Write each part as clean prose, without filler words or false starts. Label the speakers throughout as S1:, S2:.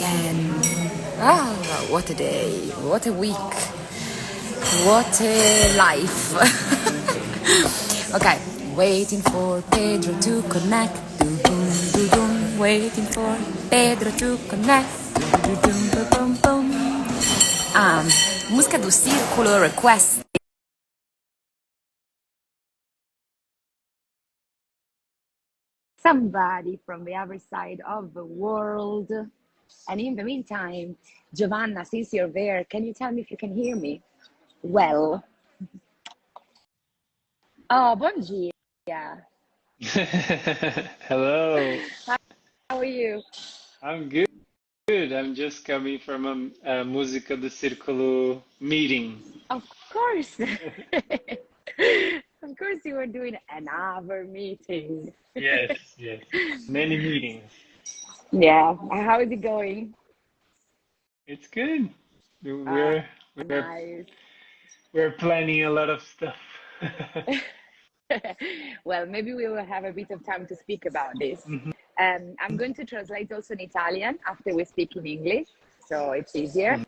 S1: again. Ah, what a day, what a week, what a life. Okay, waiting for Pedro to connect. Doo-dum, waiting for Pedro to connect. Doo-dum, Música do Círculo request. Somebody from the other side of the world. And in the meantime, Giovanna, since you're there, can you tell me if you can hear me? Well. Oh, bom dia.
S2: Hello.
S1: How are you?
S2: I'm good. I'm just coming from a Música do Círculo meeting.
S1: Of course. Of course you were doing another meeting.
S2: Yes, yes. Many meetings.
S1: Yeah. How is it going?
S2: It's good.
S1: Uh,
S2: We're we're
S1: nice.
S2: we're planning a lot of stuff.
S1: Well, maybe we will have a bit of time to speak about this.
S2: Mhm.
S1: I'm going to translate also in Italian after we speak in English, so it's easier.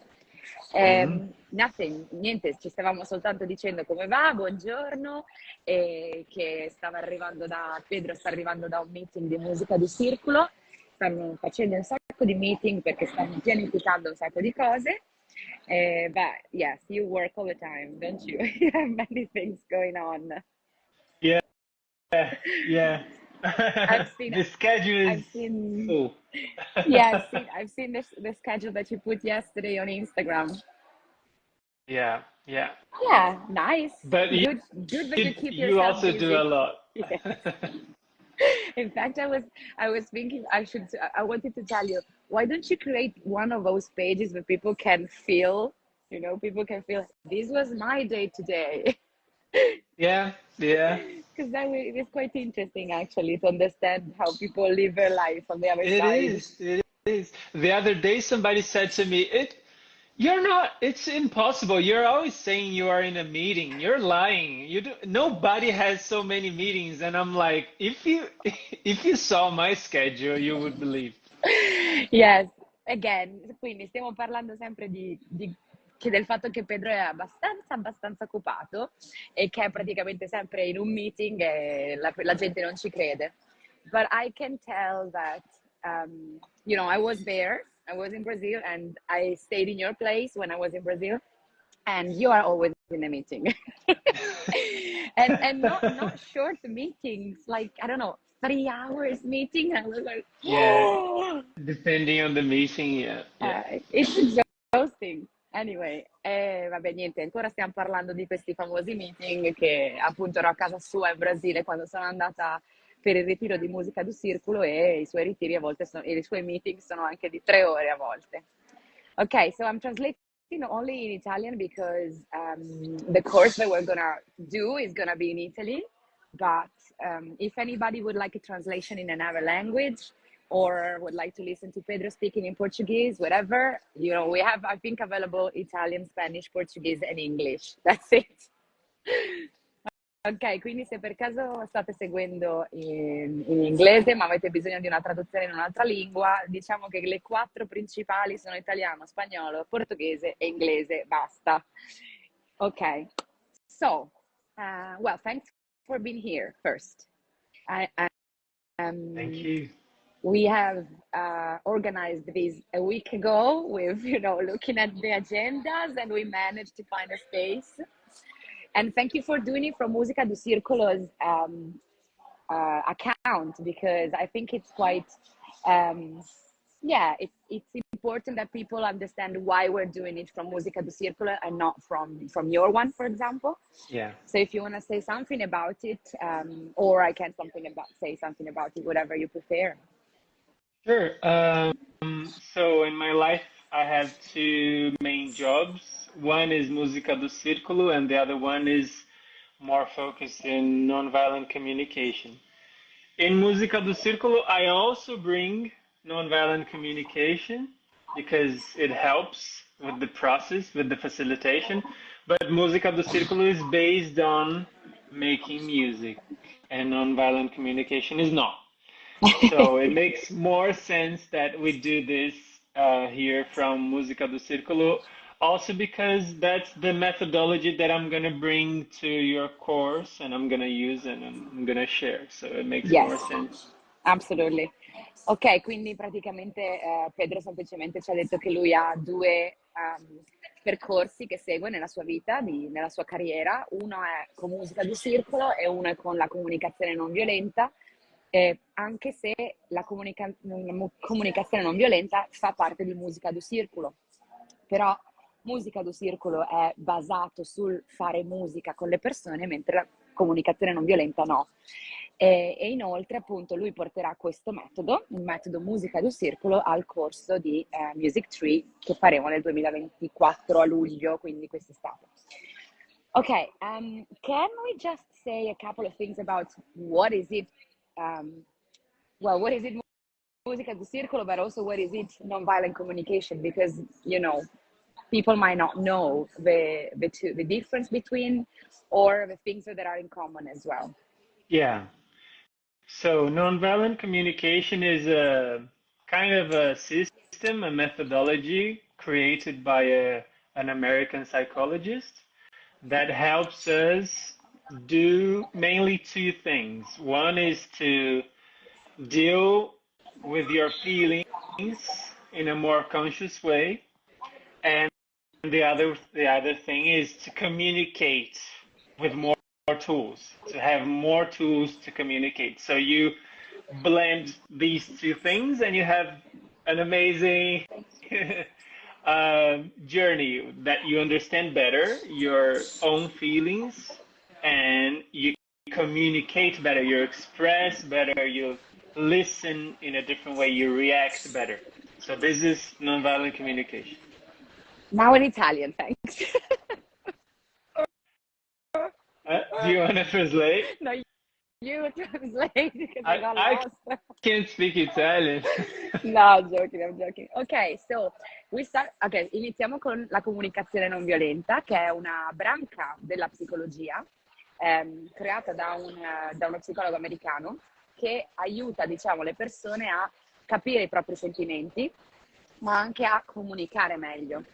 S2: Mhm.
S1: Nothing, niente, ci stavamo soltanto dicendo come va, buongiorno, e che stava arrivando Pedro sta arrivando da un meeting di musica di circolo, stanno facendo un sacco di meeting perché stanno pianificando un sacco di cose, but yes, you work all the time, don't you? You have many things going on.
S2: Yeah, yeah.
S1: I've seen,
S2: The schedule is
S1: I've seen,
S2: full.
S1: yeah, I've seen the schedule that you put yesterday on Instagram.
S2: Yeah, yeah.
S1: Yeah, nice.
S2: But
S1: Good that you keep
S2: you
S1: yourself
S2: also do a
S1: busy.
S2: lot.
S1: Yes. In fact, I was thinking I wanted to tell you, why don't you create one of those pages where people can feel, people can feel this was my day today.
S2: Yeah, yeah.
S1: Because it is quite interesting actually to understand how people live their life on the other
S2: It
S1: side.
S2: is. It is. The other day, somebody said to me, you're not, it's impossible. You're always saying you are in a meeting. You're lying. Nobody has so many meetings." And I'm like, if you saw my schedule, you would believe.
S1: Yes, again, quindi stiamo parlando sempre che del fatto che Pedro è abbastanza occupato e che è praticamente sempre in un meeting e la gente non ci crede. But I can tell that, I was there, I was in Brazil, and I stayed in your place when I was in Brazil, and you are always in a meeting. And not short meetings, like, I don't know, 3 hours meeting. I was like,
S2: Yeah,
S1: oh,
S2: depending on the meeting. Yeah, yeah.
S1: it's exhausting. Anyway, vabbè, niente, ancora stiamo parlando di questi famosi meeting che appunto ero a casa sua in Brasile quando sono andata per il ritiro di musica do Círculo e i suoi ritiri a volte i suoi meeting sono anche di 3 ore a volte. Okay, so I'm translating only in Italian because the course that we're gonna do is gonna be in Italy. But if anybody would like a translation in another language or would like to listen to Pedro speaking in Portuguese, whatever, we have, I think, available Italian, Spanish, Portuguese, and English. That's it. Ok, quindi se per caso state seguendo in inglese ma avete bisogno di una traduzione in un'altra lingua, diciamo che le 4 principali sono italiano, spagnolo, portoghese e inglese, basta. Ok, so, well, thanks for being here first. I,
S2: Thank
S1: um,
S2: you.
S1: we have organized this a week ago with, looking at the agendas, and we managed to find a space. And thank you for doing it from Mùsica do Círculo's account, because I think it's quite, it's important that people understand why we're doing it from Mùsica do Círculo and not from your one, for example.
S2: Yeah.
S1: So if you want to say something about it, or I can say something about it, whatever you prefer.
S2: Sure. So in my life, I have two main jobs. One is Música do Círculo, and the other one is more focused in nonviolent communication. In Música do Círculo, I also bring nonviolent communication because it helps with the process, with the facilitation. But Música do Círculo is based on making music, and nonviolent communication is not. So it makes more sense that we do this here from Mùsica do Círculo. Also because that's the methodology that I'm gonna bring to your course and I'm gonna use and I'm gonna share. So it makes
S1: Yes,
S2: more sense.
S1: absolutely. Ok, quindi praticamente Pedro semplicemente ci ha detto che lui ha due percorsi che segue nella sua vita, nella sua carriera. Uno è con musica di circolo e uno è con la comunicazione non violenta, anche se la comunicazione non violenta fa parte di musica di circolo. Però musica do circolo è basato sul fare musica con le persone, mentre la comunicazione non violenta no. E inoltre appunto lui porterà questo metodo, il metodo musica do circolo, al corso di Music Tree che faremo nel 2024 a luglio, quindi quest'estate. Okay, can we just say a couple of things about what is it, what is it Musica do Círculo, but also what is it nonviolent communication? Because, people might not know the difference between or the things that are in common as well.
S2: Yeah. So nonviolent communication is a kind of a system, a methodology created by an American psychologist that helps us do mainly two things. One is to deal with your feelings in a more conscious way, and the other thing is to communicate with more tools, to have more tools to communicate. So you blend these two things and you have an amazing journey that you understand better your own feelings and you communicate better, you express better, you listen in a different way, you react better. So this is nonviolent communication.
S1: Now in Italian, thanks.
S2: Do you want to translate?
S1: No, you translate because I
S2: I
S1: got
S2: I
S1: lost.
S2: can't speak Italian.
S1: No, I'm joking, I'm joking. Ok, so iniziamo con la comunicazione non violenta, che è una branca della psicologia creata da uno psicologo americano che aiuta, diciamo, le persone a capire i propri sentimenti, ma anche a comunicare meglio.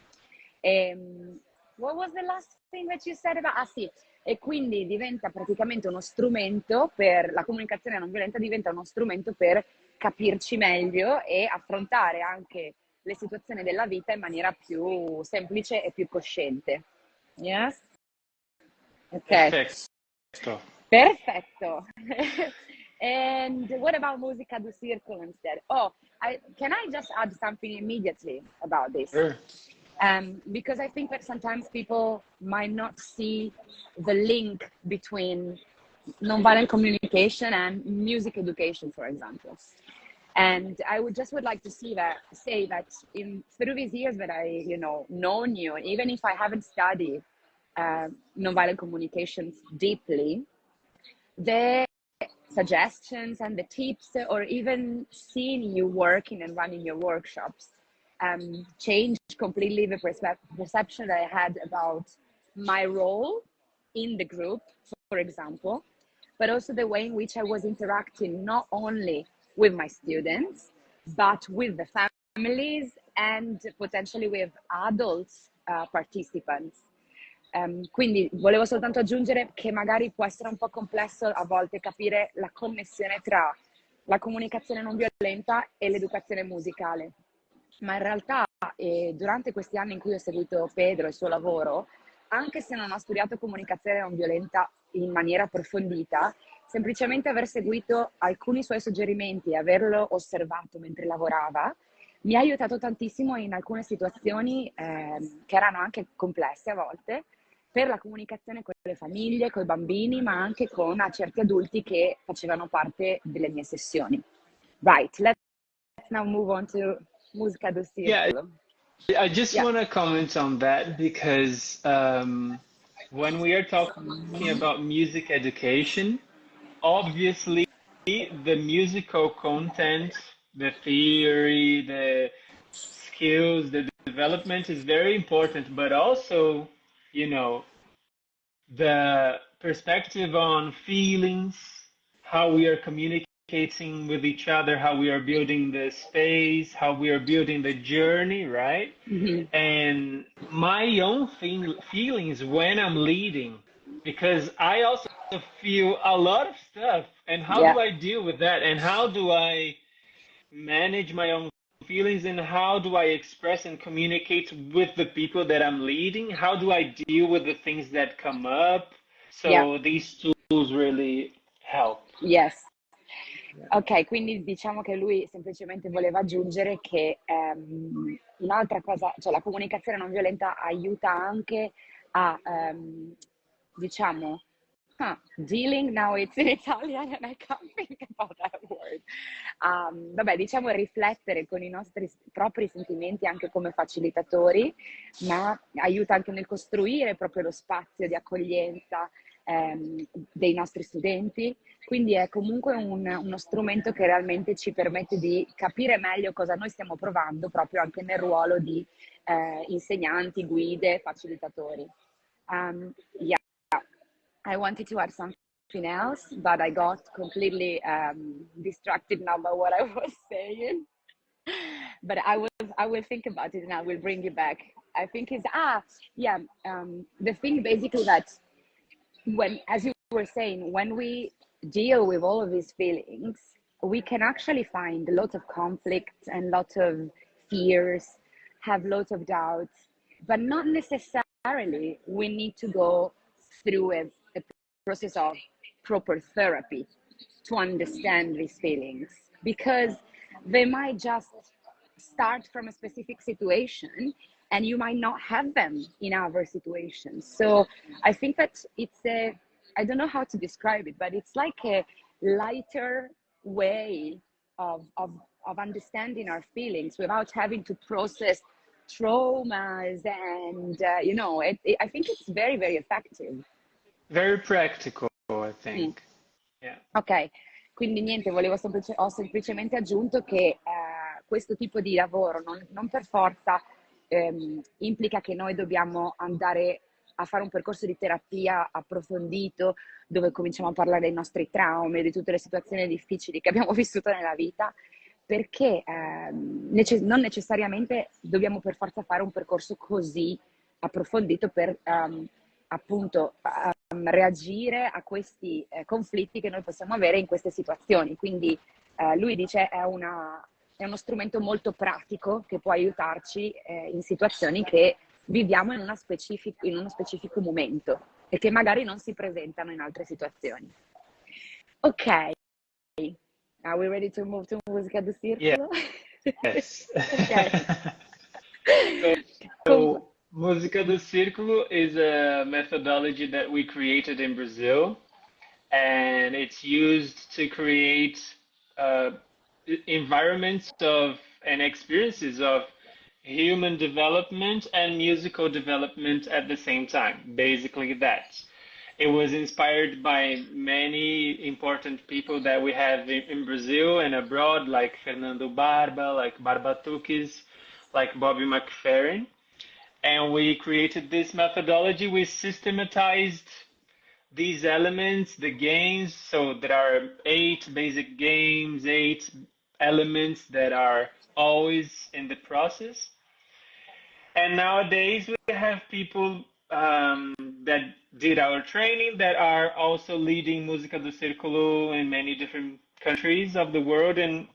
S1: What was the last thing that you said about? Ah sì, e quindi diventa praticamente uno strumento per la comunicazione non violenta, diventa uno strumento per capirci meglio e affrontare anche le situazioni della vita in maniera più semplice e più cosciente. Yes? Ok,
S2: Perfetto.
S1: perfetto. And what about Musica do Circolo instead? Oh, can I just add something immediately about this?
S2: Sure.
S1: Because I think that sometimes people might not see the link between nonviolent communication and music education, for example. And I would like to say that through these years that I, known you, and even if I haven't studied nonviolent communications deeply, the suggestions and the tips, or even seeing you working and running your workshops, changed completely the perception that I had about my role in the group, for example, but also the way in which I was interacting not only with my students, but with the families and potentially with adults participants. Quindi volevo soltanto aggiungere che magari può essere un po' complesso a volte capire la connessione tra la comunicazione non violenta e l'educazione musicale, ma in realtà durante questi anni in cui ho seguito Pedro e il suo lavoro, anche se non ho studiato comunicazione non violenta in maniera approfondita, semplicemente aver seguito alcuni suoi suggerimenti e averlo osservato mentre lavorava mi ha aiutato tantissimo in alcune situazioni che erano anche complesse a volte, per la comunicazione con le famiglie, con i bambini, ma anche con certi adulti che facevano parte delle mie sessioni. Right, let's now move on to Musica do
S2: Yeah,
S1: Circolo.
S2: I just
S1: Yeah.
S2: want to comment on that because when we are talking about music education, obviously the musical content, the theory, the skills, the development is very important, but also, you know, the perspective on feelings, how we are communicating communicating with each other, how we are building the space, how we are building the journey, right?
S1: Mhm.
S2: And my own feelings when I'm leading, because I also feel a lot of stuff. And how
S1: Yeah,
S2: do I deal with that? And how do I manage my own feelings? And how do I express and communicate with the people that I'm leading? How do I deal with the things that come up?
S1: yeah,
S2: So these tools really help.
S1: yes.
S2: Yeah.
S1: Ok, quindi diciamo che lui semplicemente voleva aggiungere che un'altra cosa, cioè la comunicazione non violenta aiuta anche a, diciamo, dealing, now it's in Italian and I can't think about that word. Vabbè, diciamo riflettere con i nostri propri sentimenti anche come facilitatori, ma aiuta anche nel costruire proprio lo spazio di accoglienza dei nostri studenti. Quindi è comunque uno strumento che realmente ci permette di capire meglio cosa noi stiamo provando proprio anche nel ruolo di insegnanti, guide, facilitatori. Yeah, I wanted to add something else, but I got completely distracted now by what I was saying. But I will think about it and I will bring you back. I think it's yeah, the thing basically that when, as you were saying, when we deal with all of these feelings, we can actually find a lot of conflict and lot of fears, have lots of doubts, but not necessarily we need to go through a process of proper therapy to understand these feelings, because they might just start from a specific situation and you might not have them in other situations. So I think that I don't know how to describe it, but it's like a lighter way of understanding our feelings without having to process traumas. And, I think it's very, very effective.
S2: Very practical, I
S1: Mm.
S2: think. Yeah.
S1: Ok, quindi niente, ho semplicemente aggiunto che questo tipo di lavoro non per forza implica che noi dobbiamo andare a fare un percorso di terapia approfondito dove cominciamo a parlare dei nostri traumi, di tutte le situazioni difficili che abbiamo vissuto nella vita, perché non necessariamente dobbiamo per forza fare un percorso così approfondito per appunto reagire a questi conflitti che noi possiamo avere in queste situazioni. Quindi lui dice è uno strumento molto pratico che può aiutarci in situazioni che viviamo in uno specifico momento e che magari non si presentano in altre situazioni. Ok, are we ready to move to Musica do Circolo?
S2: Yes.
S1: Ok.
S2: So,
S1: Com-
S2: so Música do Círculo is a methodology that we created in Brazil, and it's used to create uh, environments of and experiences of human development and musical development at the same time. Basically, that. It was inspired by many important people that we have in Brazil and abroad, like Fernando Barba, like Barbatukis, like Bobby McFerrin. And we created this methodology. We systematized these elements, the games. So there are 8 basic games, 8 elements that are always in the process. And nowadays we have people that did our training that are also leading Música do Círculo in many different countries of the world and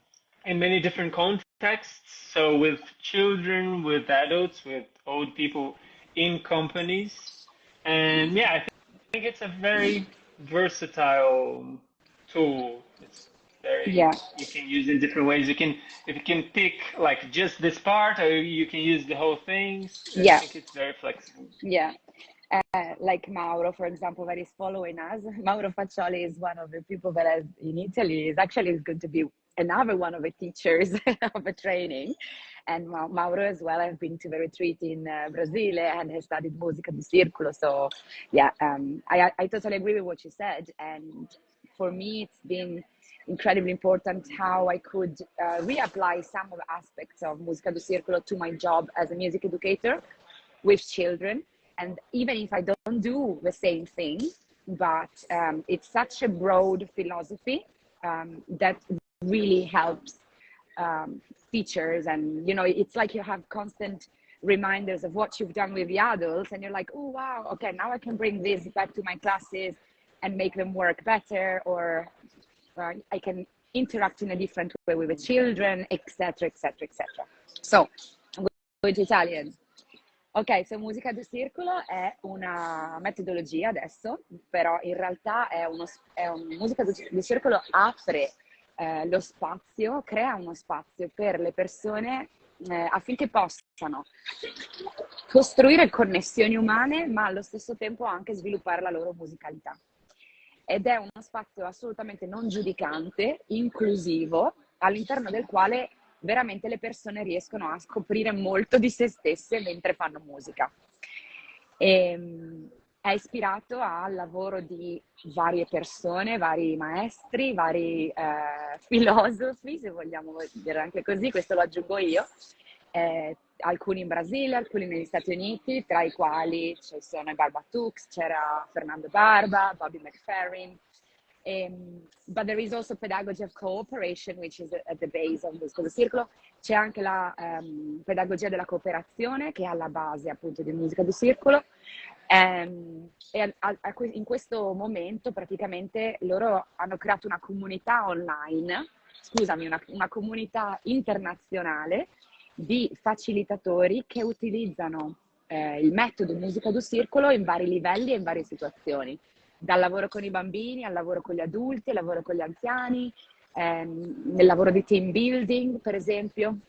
S2: in many different contexts. So with children, with adults, with old people in companies. And yeah, I think it's a very versatile tool. It's very,
S1: yeah.
S2: you can use in different ways. You can pick like just this part, or you can use the whole things. I
S1: Yeah,
S2: think it's very flexible.
S1: yeah. Like Mauro, for example, that is following us. Mauro Faccioli is one of the people that is in Italy. Is actually going to be another one of the teachers of the training. And Mauro as well has been to the retreat in Brazil and has studied Musica di Circolo. So yeah, I totally agree with what you said. And for me, it's been incredibly important how I could reapply some of the aspects of Musica di Circolo to my job as a music educator with children. And even if I don't do the same thing, but it's such a broad philosophy that really helps teachers. And, it's like you have constant reminders of what you've done with the adults, and you're like, oh, wow, okay, now I can bring this back to my classes and make them work better, or I can interact in a different way with the children, etc., etc., etc. So, with Italian. Ok, so Musica do Circolo è una metodologia adesso, però in realtà Musica do Circolo apre lo spazio, crea uno spazio per le persone affinché possano costruire connessioni umane, ma allo stesso tempo anche sviluppare la loro musicalità. Ed è uno spazio assolutamente non giudicante, inclusivo, all'interno del quale veramente le persone riescono a scoprire molto di se stesse mentre fanno musica. È ispirato al lavoro di varie persone, vari maestri, vari filosofi, se vogliamo dire anche così, questo lo aggiungo io, alcuni in Brasile, alcuni negli Stati Uniti, tra i quali ci sono i Barbatux, c'era Fernando Barba, Bobby McFerrin. But there is also pedagogy of cooperation, which is at the base of Musica do Circolo. C'è anche la pedagogia della cooperazione, che è alla base appunto di Musica do Circolo. E in questo momento praticamente loro hanno creato una comunità online, scusami, una comunità internazionale di facilitatori che utilizzano il metodo Musica do Circolo in vari livelli e in varie situazioni. Dal lavoro con i bambini al lavoro con gli adulti, al lavoro con gli anziani, nel lavoro di team building, per esempio.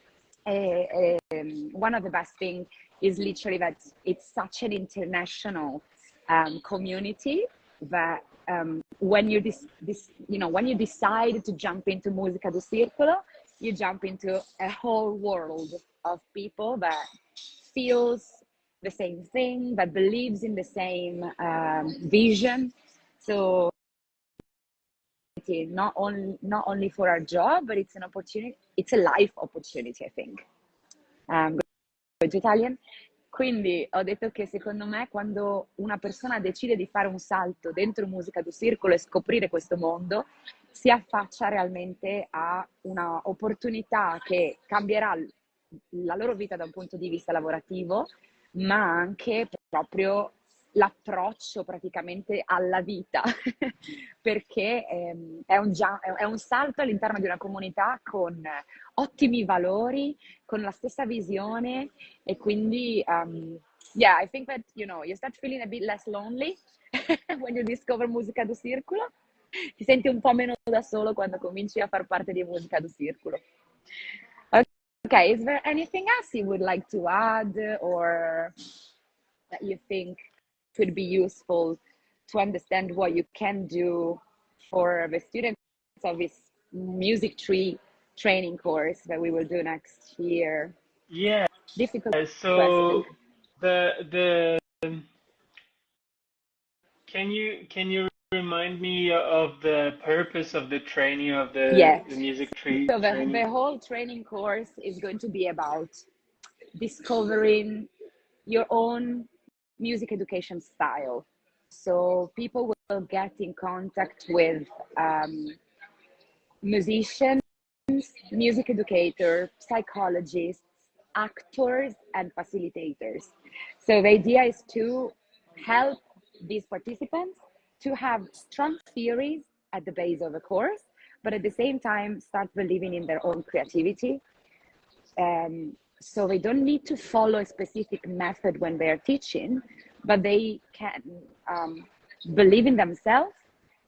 S1: One of the best things is literally that it's such an international community that when you when you decide to jump into Musica do Circolo, you jump into a whole world of people that feels the same thing, that believes in the same vision. So not only for our job, but it's an opportunity, it's a life opportunity, I think. Go to Italian. Quindi ho detto che secondo me quando una persona decide di fare un salto dentro Musica do Circolo e scoprire questo mondo, si affaccia realmente a una opportunità che cambierà la loro vita da un punto di vista lavorativo, ma anche proprio l'approccio praticamente alla vita, perché è un salto all'interno di una comunità con ottimi valori, con la stessa visione, e quindi yeah, I think that you start feeling a bit less lonely when you discover Musica do Circolo. Ti senti un po' meno da solo quando cominci a far parte di Musica do Circolo. Okay, is there anything else you would like to add, or that you think could be useful to understand what you can do for the students of this music tree training course that we will do next year?
S2: Yeah.
S1: Difficult
S2: So
S1: question.
S2: the can you remind me of the purpose of the training of
S1: Yes.
S2: the music tree
S1: So
S2: training?
S1: the whole training course is going to be about discovering your own music education style. So people will get in contact with musicians, music educators, psychologists, actors, and facilitators. So the idea is to help these participants to have strong theories at the base of a course, but at the same time start believing in their own creativity. So they don't need to follow a specific method when they're teaching, but they can believe in themselves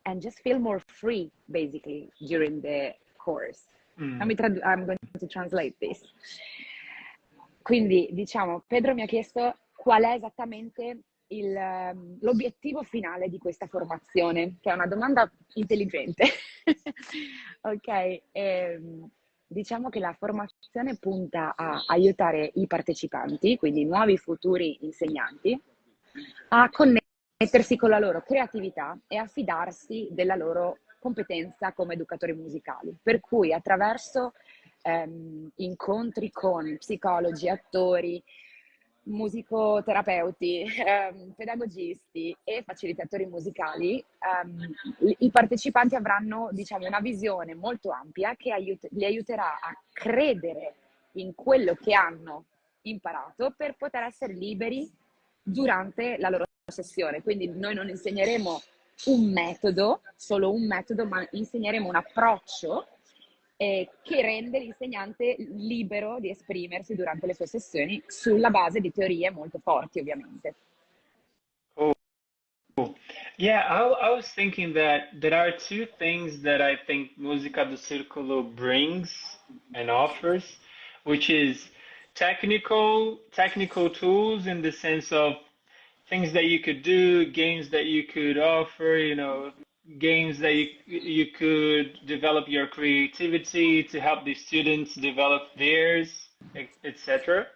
S1: and just feel more free, basically, during the course. I'm going to translate this. Quindi, diciamo, Pedro mi ha chiesto qual è esattamente l'obiettivo finale di questa formazione, che è una domanda intelligente. Ok, diciamo che la formazione punta a aiutare i partecipanti, quindi i nuovi futuri insegnanti, a connettersi con la loro creatività e a fidarsi della loro competenza come educatori musicali. Per cui attraverso incontri con psicologi, attori, musicoterapeuti, pedagogisti e facilitatori musicali, i partecipanti avranno, diciamo, una visione molto ampia che li aiuterà a credere in quello che hanno imparato per poter essere liberi durante la loro sessione. Quindi noi non insegneremo un metodo, solo un metodo, ma insegneremo un approccio che rende l'insegnante libero di esprimersi durante le sue sessioni sulla base di teorie molto forti, ovviamente.
S2: Cool. Yeah, I was thinking that there are two things that I think Música do Círculo brings and offers, which is technical tools in the sense of things that you could do, games that you could offer, games that you could develop your creativity to help the students develop theirs, etc.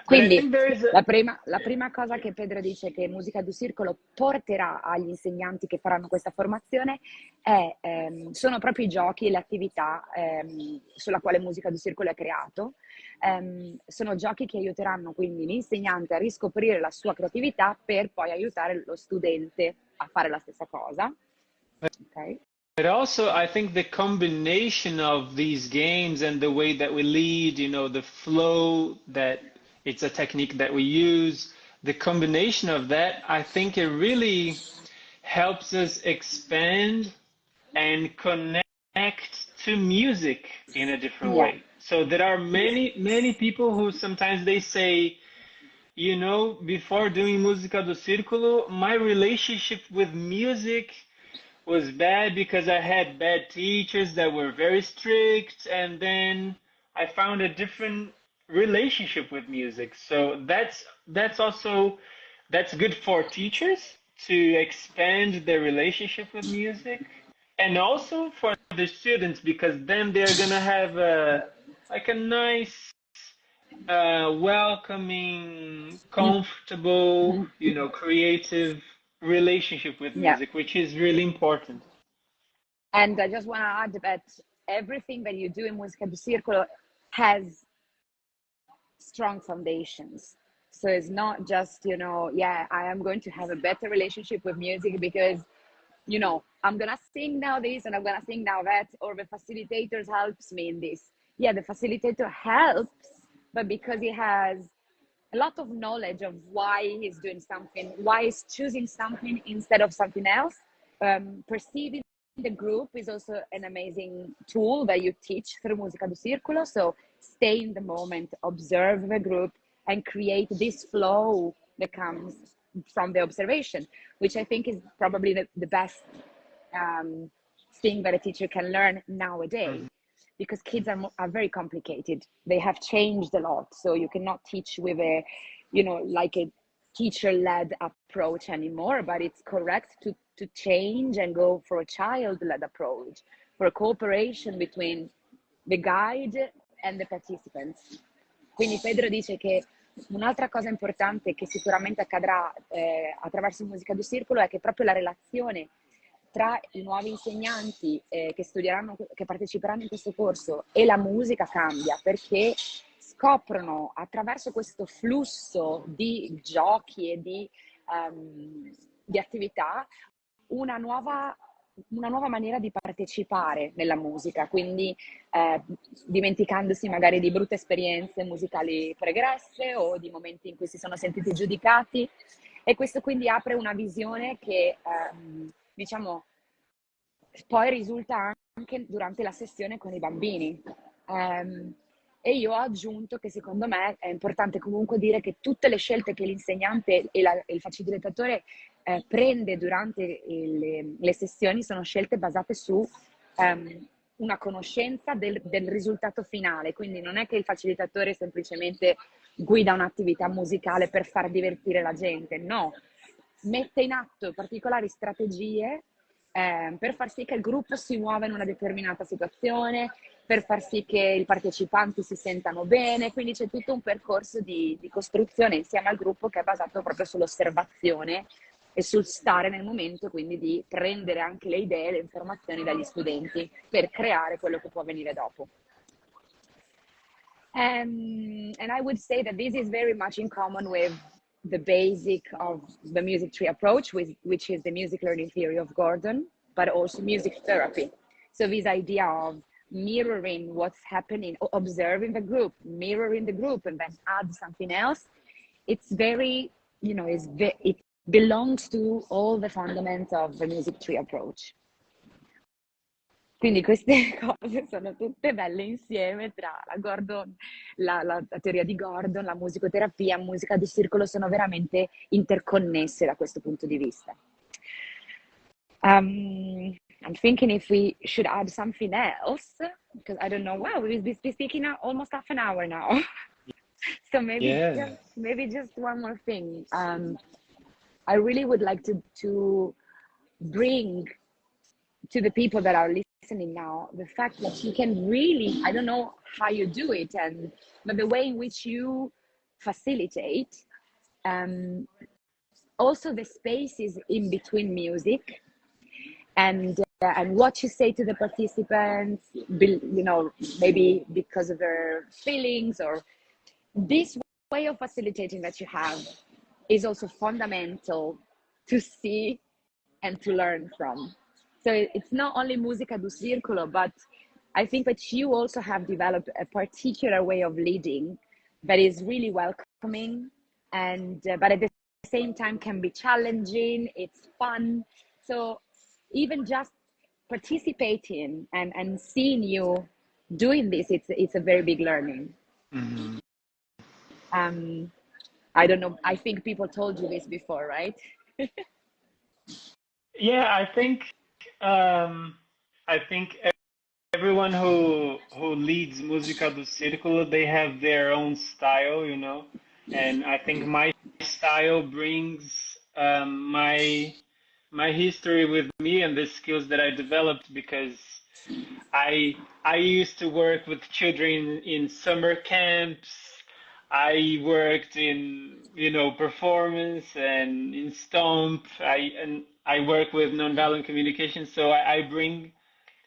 S2: But I
S1: Quindi
S2: think there is a
S1: la prima cosa che Pedro dice che Musica do Circolo porterà agli insegnanti che faranno questa formazione sono proprio i giochi e le attività sulla quale Musica do Circolo è creato. Sono giochi che aiuteranno quindi l'insegnante a riscoprire la sua creatività per poi aiutare lo studente a fare la stessa cosa. Okay?
S2: But also, I think the combination of these games and the way that we lead, the flow that it's a technique that we use, the combination of that, I think it really helps us expand and connect to music in a different
S1: Yeah.
S2: way. So there are many people who sometimes they say, before doing Música do Círculo, my relationship with music was bad because I had bad teachers that were very strict, and then I found a different relationship with music. So that's good for teachers to expand their relationship with music, and also for the students because then they're gonna have a nice, welcoming, comfortable, creative relationship with
S1: Yeah.
S2: music, which is really important.
S1: And I just want to add that everything that you do in Musica do Circolo has strong foundations. So it's not just, yeah, I am going to have a better relationship with music because, I'm going to sing now this and I'm going to sing now that, or the facilitator helps me in this. Yeah, the facilitator helps, but because he has a lot of knowledge of why he's doing something, why he's choosing something instead of something else. Perceiving the group is also an amazing tool that you teach through Musica do Círculo. So stay in the moment, observe the group, and create this flow that comes from the observation, which I think is probably the best thing that a teacher can learn nowadays.
S2: Mhm.
S1: Because kids are very complicated. They have changed a lot. So you cannot teach with like a teacher-led approach anymore, but it's correct to change and go for a child-led approach, for a cooperation between the guide and the participants. Quindi Pedro dice che un'altra cosa importante che sicuramente accadrà attraverso Musica do Circolo è che proprio la relazione tra i nuovi insegnanti che parteciperanno in questo corso e la musica cambia, perché scoprono attraverso questo flusso di giochi e di attività una nuova maniera di partecipare nella musica, quindi dimenticandosi magari di brutte esperienze musicali pregresse o di momenti in cui si sono sentiti giudicati, e questo quindi apre una visione che diciamo poi risulta anche durante la sessione con i bambini. E io ho aggiunto che secondo me è importante comunque dire che tutte le scelte che l'insegnante e il facilitatore prende durante le sessioni sono scelte basate su una conoscenza del risultato finale, quindi non è che il facilitatore semplicemente guida un'attività musicale per far divertire la gente, no, mette in atto particolari strategie per far sì che il gruppo si muova in una determinata situazione, per far sì che i partecipanti si sentano bene, quindi c'è tutto un percorso di costruzione insieme al gruppo che è basato proprio sull'osservazione e sul stare nel momento, quindi di prendere anche le idee, le informazioni dagli studenti per creare quello che può venire dopo. And I would say that this is very much in common with the basic of the music tree approach, which is the music learning theory of Gordon, but also music therapy. So this idea of mirroring what's happening, observing the group, mirroring the group, and then add something else. It's very, it belongs to all the fundamentals of the music tree approach. Quindi queste cose sono tutte belle insieme tra la teoria di Gordon, la musicoterapia, musica di circolo, sono veramente interconnesse da questo punto di vista. I'm thinking if we should add something else, because I don't know, wow, we've been speaking now almost half an hour now. So maybe just one more thing. I really would like to bring to the people that are listening now the fact that you can really, I don't know how you do it, but the way in which you facilitate, also the spaces in between music, and what you say to the participants, maybe because of their feelings, or this way of facilitating that you have is also fundamental to see and to learn from. So it's not only Mùsica do Círculo, but I think that you also have developed a particular way of leading that is really welcoming, and but at the same time can be challenging. It's fun. So even just participating and seeing you doing this, it's a very big learning.
S2: Mm-hmm.
S1: I don't know. I think people told you this before, right?
S2: Yeah, I think everyone who leads Mùsica do Círculo, they have their own style, and I think my style brings my history with me and the skills that I developed, because I used to work with children in summer camps. I worked in, performance and in Stomp. I work with nonviolent communication, so I bring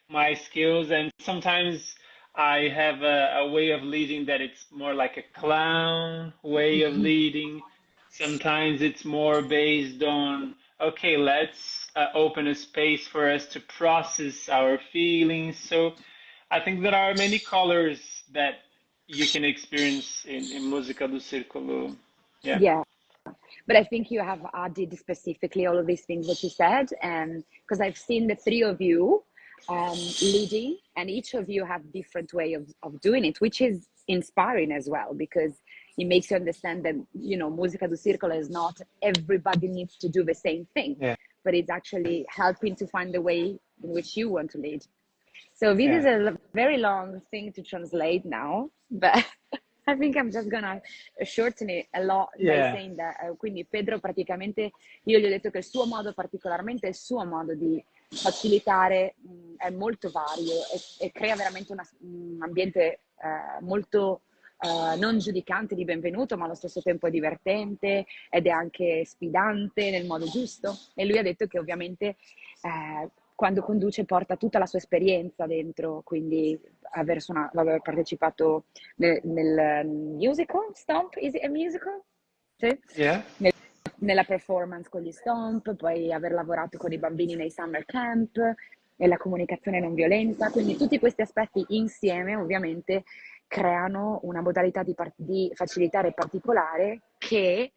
S2: my skills, and sometimes I have a way of leading that it's more like a clown way of leading. Sometimes it's more based on, okay, let's open a space for us to process our feelings. So I think there are many colors that you can experience in Música do Círculo. Yeah.
S1: Yeah. But I think you have added specifically all of these things that you said, and because I've seen the three of you leading, and each of you have different way of doing it, which is inspiring as well, because it makes you understand that, Música do Círculo is not everybody needs to do the same thing,
S2: Yeah.
S1: but it's actually helping to find the way in which you want to lead. So this is
S2: Yeah.
S1: a very long thing to translate now, but I think I'm just gonna shorten it a lot by
S2: Yeah.
S1: saying that, quindi Pedro praticamente, io gli ho detto che il suo modo, particolarmente il suo modo di facilitare, è molto vario e crea veramente un ambiente molto non giudicante di benvenuto, ma allo stesso tempo divertente, ed è anche sfidante nel modo giusto. E lui ha detto che ovviamente quando conduce porta tutta la sua esperienza dentro, quindi aver partecipato nel musical Stomp, is it a musical? Sì.
S2: Yeah.
S1: Nella performance con gli Stomp, poi aver lavorato con i bambini nei summer camp e la comunicazione non violenta, quindi tutti questi aspetti insieme ovviamente creano una modalità di facilitare particolare che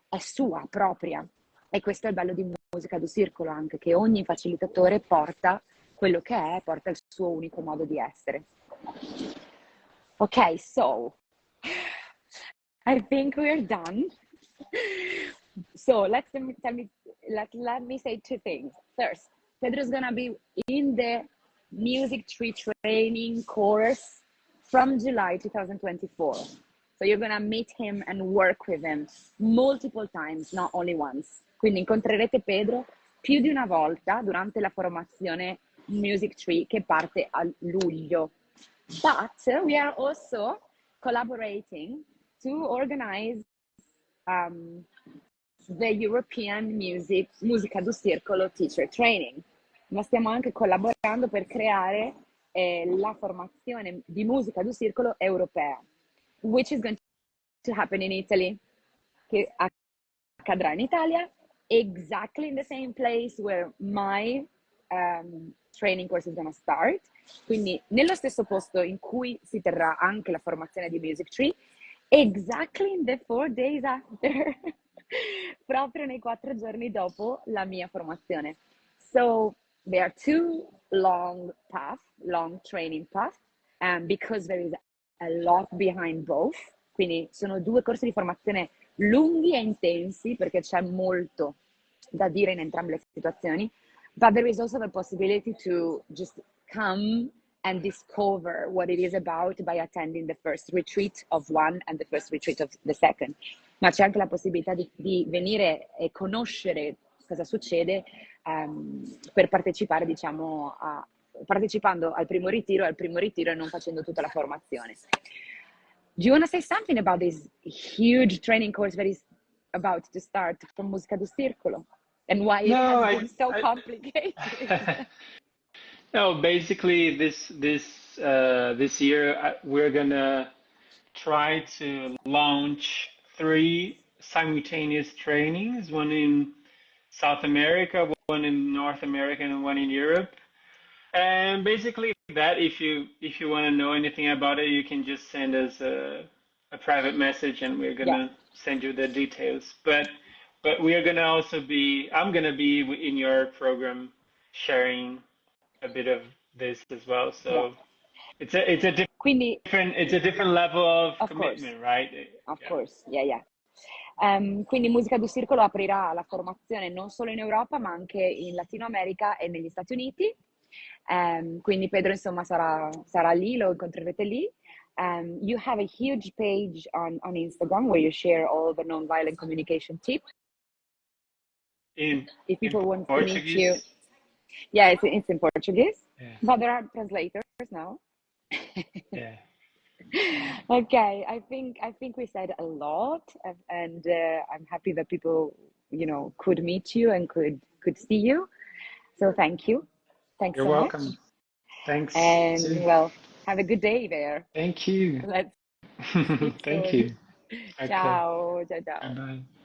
S1: è sua, propria. E questo è il bello di Mùsica do Círculo, anche che ogni facilitatore porta quello che è, porta il suo unico modo di essere. Ok, so I think we're done. So let me say two things. First, Pedro's gonna be in the music tree training course from July 2024. So you're gonna meet him and work with him multiple times, not only once. Quindi incontrerete Pedro più di una volta durante la formazione Music Tree che parte a luglio. But we are also collaborating to organize the European Mùsica do Círculo Teacher Training. Ma stiamo anche collaborando per creare la formazione di Mùsica do Círculo europea. which is going to happen in Italy, che accadrà in Italia, exactly in the same place where my training course is going to start, quindi nello stesso posto in cui si terrà anche la formazione di Music Tree, exactly in the 4 days after, proprio nei 4 giorni dopo la mia formazione. So there are two long training paths, because there is a lot behind both. Quindi sono due corsi di formazione lunghi e intensi perché c'è molto da dire in entrambe le situazioni, but there is also the possibility to just come and discover what it is about by attending the first retreat of one and the first retreat of the second. Ma c'è anche la possibilità di venire e conoscere cosa succede per partecipare, diciamo, partecipando al primo ritiro e non facendo tutta la formazione. Do you want to say something about this huge training course that is about to start from Mùsica do Círculo and why it
S2: No,
S1: has been so complicated?
S2: No, basically this year we're gonna try to launch 3 simultaneous trainings, one in South America, one in North America, and one in Europe. And basically that if you want to know anything about it, you can just send us a private message and we're gonna send you the details. But we are gonna also I'm gonna be in your program sharing a bit of this as well. So it's a
S1: Quindi,
S2: different level of
S1: course,
S2: commitment, right?
S1: of course, yeah. Quindi Mùsica do Círculo aprirà la formazione non solo in Europa, ma anche in Latino America e negli Stati Uniti. Quindi Pedro, insomma, sarà lì, lo incontrerete lì. You have a huge page on Instagram where you share all the non-violent communication tips. If people want to meet you. Yeah, it's in Portuguese, but there are translators now.
S2: Yeah.
S1: Okay, I think we said a lot, and I'm happy that people, could meet you and could see you. So thank you. Thanks
S2: You're
S1: so
S2: welcome.
S1: much.
S2: Thanks.
S1: And well, have a good day there.
S2: Thank you.
S1: Let's speak
S2: Thank
S1: soon.
S2: you. Okay.
S1: Ciao.
S2: Bye bye.